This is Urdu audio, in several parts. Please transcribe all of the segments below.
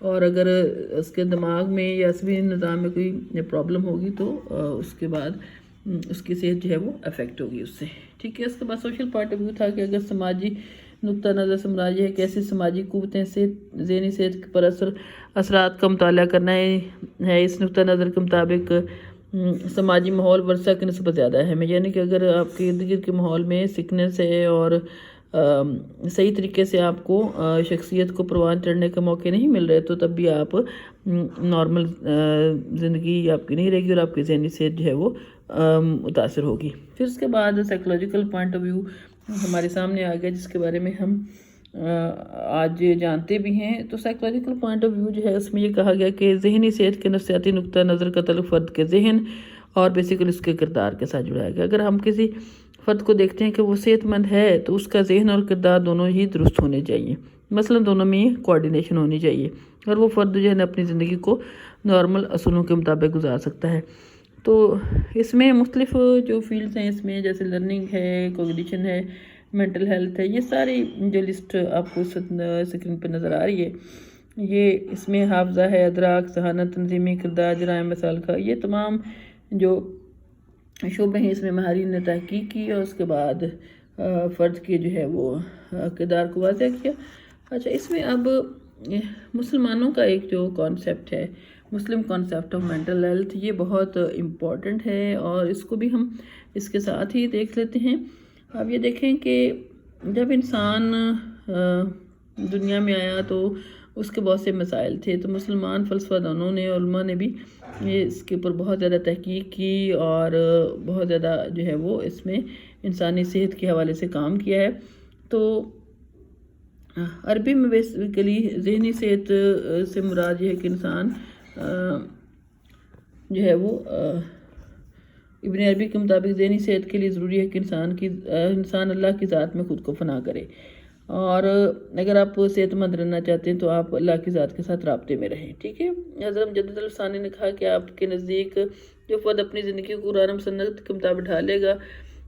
اور اگر اس کے دماغ میں یا عصبی نظام میں کوئی پرابلم ہوگی تو اس کے بعد اس کی صحت جو ہے وہ افیکٹ ہوگی اس سے، ٹھیک ہے۔ اس کے بعد سوشل پوائنٹ آف ویو تھا کہ اگر سماجی نقطہ نظر سے مراد یہ ہے کہ ایسی سماجی قوتیں ذہنی صحت پر اثرات کا مطالعہ کرنا ہے۔ اس نقطہ نظر کے مطابق سماجی ماحول ورثہ کی نسبت زیادہ اہم ہے، یعنی کہ اگر آپ کے ارد گرد کے ماحول میں سکنس ہے اور صحیح طریقے سے آپ کو شخصیت کو پروان چڑھنے کا موقع نہیں مل رہے تو تب بھی آپ نارمل زندگی آپ کی نہیں رہے گی اور آپ کی ذہنی صحت جو ہے وہ متاثر ہوگی۔ پھر اس کے بعد سائیکولوجیکل پوائنٹ آف ویو ہمارے سامنے آ گیا، جس کے بارے میں ہم آج جانتے بھی ہیں۔ تو سائیکولوجیکل پوائنٹ آف ویو جو ہے اس میں یہ کہا گیا کہ ذہنی صحت کے نفسیاتی نقطہ نظر کا تعلق فرد کے ذہن اور بیسیکلی اس کے کردار کے ساتھ جڑایا گیا۔ اگر ہم کسی فرد کو دیکھتے ہیں کہ وہ صحت مند ہے تو اس کا ذہن اور کردار دونوں ہی درست ہونے چاہیے، مثلا دونوں میں کوآرڈینیشن ہونی چاہیے اور وہ فرد جو ہے اپنی زندگی کو نارمل اصولوں کے مطابق گزار سکتا ہے۔ تو اس میں مختلف جو فیلڈز ہیں اس میں جیسے لرننگ ہے، کوگنیشن ہے، مینٹل ہیلتھ ہے، یہ ساری جو لسٹ آپ کو سکرین پہ نظر آ رہی ہے، یہ اس میں حافظہ ہے، ادراک، ذہانت، تنظیمی کردار، جرائم مثال کا، یہ تمام جو شعبے ہیں اس میں ماہرین نے تحقیق کی اور اس کے بعد فرد کے جو ہے وہ کردار کو واضح کیا۔ اچھا، اس میں اب مسلمانوں کا ایک جو کانسیپٹ ہے، مسلم کانسیپٹ آف مینٹل ہیلتھ، یہ بہت امپورٹنٹ ہے اور اس کو بھی ہم اس کے ساتھ ہی دیکھ لیتے ہیں۔ اب یہ دیکھیں کہ جب انسان دنیا میں آیا تو اس کے بہت سے مسائل تھے، تو مسلمان فلسفہ دانوں نے، علماء نے بھی اس کے اوپر بہت زیادہ تحقیق کی اور بہت زیادہ جو ہے وہ اس میں انسانی صحت کے حوالے سے کام کیا ہے۔ تو عربی میں بیسیکلی ذہنی صحت سے مراد یہ ہے کہ انسان جو ہے وہ ابن عربی کے مطابق ذہنی صحت کے لیے ضروری ہے کہ انسان اللہ کی ذات میں خود کو فنا کرے، اور اگر آپ صحت مند رہنا چاہتے ہیں تو آپ اللہ کی ذات کے ساتھ رابطے میں رہیں، ٹھیک ہے۔ حضرت مجدد الثانی نے کہا کہ آپ کے نزدیک جو فرد اپنی زندگی کو قرآن و سنت کے مطابق ڈھالے گا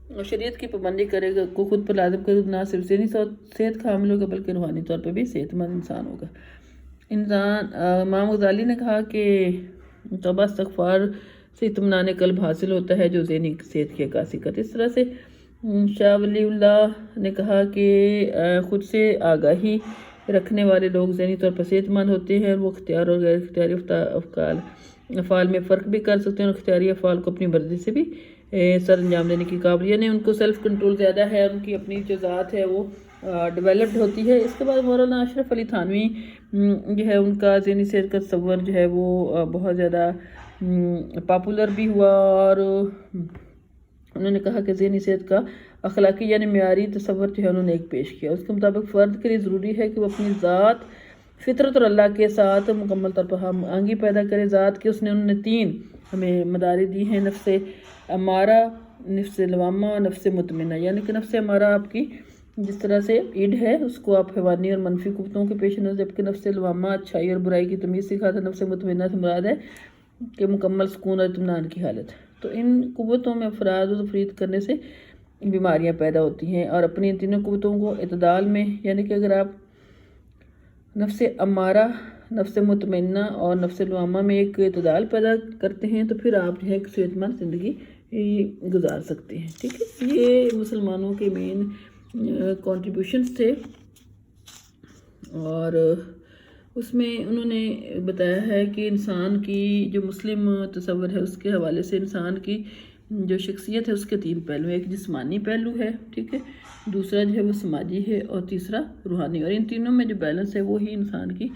اور شریعت کی پابندی کرے گا، کو خود پر لازم کرے گا، نہ صرف ذہنی صحت کا حامل ہوگا بلکہ روحانی طور پہ بھی صحت مند انسان ہوگا۔ امام غزالی نے کہا کہ توبہ استغفار سے اطمینان قلب حاصل ہوتا ہے جو ذہنی صحت کی عکاسی کرتا ہے۔ اس طرح سے شاہ ولی اللہ نے کہا کہ خود سے آگاہی رکھنے والے لوگ ذہنی طور پر صحت مند ہوتے ہیں اور وہ اختیار اور غیر اختیاری افعال میں فرق بھی کر سکتے ہیں اور اختیاری افعال کو اپنی مرضی سے بھی سر انجام دینے کی قابلیت، یعنی ان کو سیلف کنٹرول زیادہ ہے، ان کی اپنی جو ذات ہے وہ ڈیولپڈ ہوتی ہے۔ اس کے بعد مولانا اشرف علی تھانوی جو ہے ان کا ذہنی صحت کا تصور جو ہے وہ بہت زیادہ پاپولر بھی ہوا اور انہوں نے کہا کہ ذہنی صحت کا اخلاقی یعنی معیاری تصور جو ہے انہوں نے ایک پیش کیا۔ اس کے مطابق فرد کے لیے ضروری ہے کہ وہ اپنی ذات، فطرت اور اللہ کے ساتھ مکمل طور پر ہم آہنگی پیدا کرے۔ ذات کے انہوں نے 3 ہمیں مدارج دی ہیں: نفس امارہ، نفس لوامہ اور نفس مطمئنہ، یعنی کہ نفس امارہ آپ کی جس طرح سے ایڈ ہے اس کو آپ حیوانی اور منفی قوتوں کے پیش نظر، جبکہ نفس لوامہ اچھائی اور برائی کی تمیز سکھاتا ہے۔ نفس مطمئنہ سے مراد ہے کہ مکمل سکون اور اطمینان کی حالت۔ تو ان قوتوں میں افراد و تفرید کرنے سے بیماریاں پیدا ہوتی ہیں، اور اپنی ان تینوں قوتوں کو اعتدال میں، یعنی کہ اگر آپ نفس امارہ، نفس مطمئنہ اور نفس لوامہ میں ایک اعتدال پیدا کرتے ہیں تو پھر آپ جو ہے ایک صحت مند زندگی گزار سکتے ہیں، ٹھیک ہے۔ یہ مسلمانوں کے مین کنٹریبیوشنز تھے اور اس میں انہوں نے بتایا ہے کہ انسان کی جو مسلم تصور ہے اس کے حوالے سے انسان کی جو شخصیت ہے اس کے 3 پہلو ہیں، ایک جسمانی پہلو ہے، ٹھیک ہے، دوسرا جو ہے وہ سماجی ہے اور تیسرا روحانی، اور ان تینوں میں جو بیلنس ہے وہی انسان کی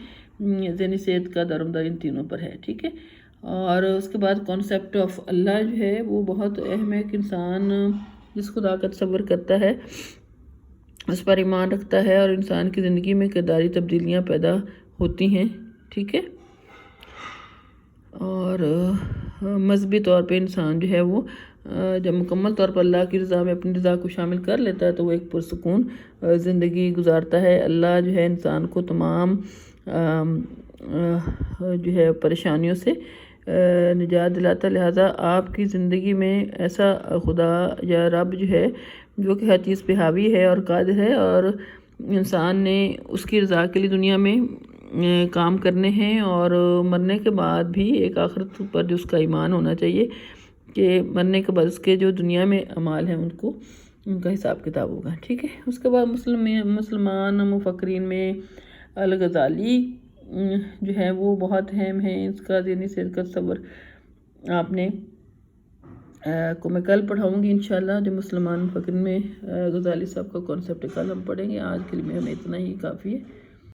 ذہنی صحت کا دارومدار ان تینوں پر ہے، ٹھیک ہے۔ اور اس کے بعد کانسیپٹ آف اللہ جو ہے وہ بہت اہم ہے کہ انسان جس خدا کا تصور کرتا ہے اس پر ایمان رکھتا ہے اور انسان کی زندگی میں کرداری تبدیلیاں پیدا ہوتی ہیں، ٹھیک ہے۔ اور مذہبی طور پہ انسان جو ہے وہ جب مکمل طور پر اللہ کی رضا میں اپنی رضا کو شامل کر لیتا ہے تو وہ ایک پرسکون زندگی گزارتا ہے۔ اللہ جو ہے انسان کو تمام جو ہے پریشانیوں سے نجات دلاتا ہے، لہٰذا آپ کی زندگی میں ایسا خدا یا رب جو ہے جو کہ ہر چیز پہ حاوی ہے اور قادر ہے، اور انسان نے اس کی رضا کے لیے دنیا میں کام کرنے ہیں، اور مرنے کے بعد بھی ایک آخرت پر جو اس کا ایمان ہونا چاہیے کہ مرنے کے بعد اس کے جو دنیا میں اعمال ہیں ان کا حساب کتاب ہوگا، ٹھیک ہے۔ اس کے بعد مسلمان مفکرین میں الغزالی جو ہے وہ بہت اہم ہیں، اس کا ذہنی صحت کا تصور آپ نے کو میں کل پڑھاؤں گی انشاءاللہ۔ جو مسلمان مفکرین میں غزالی صاحب کا کانسیپٹ کل ہم پڑھیں گے۔ آج کے لیے ہمیں اتنا ہی کافی ہے۔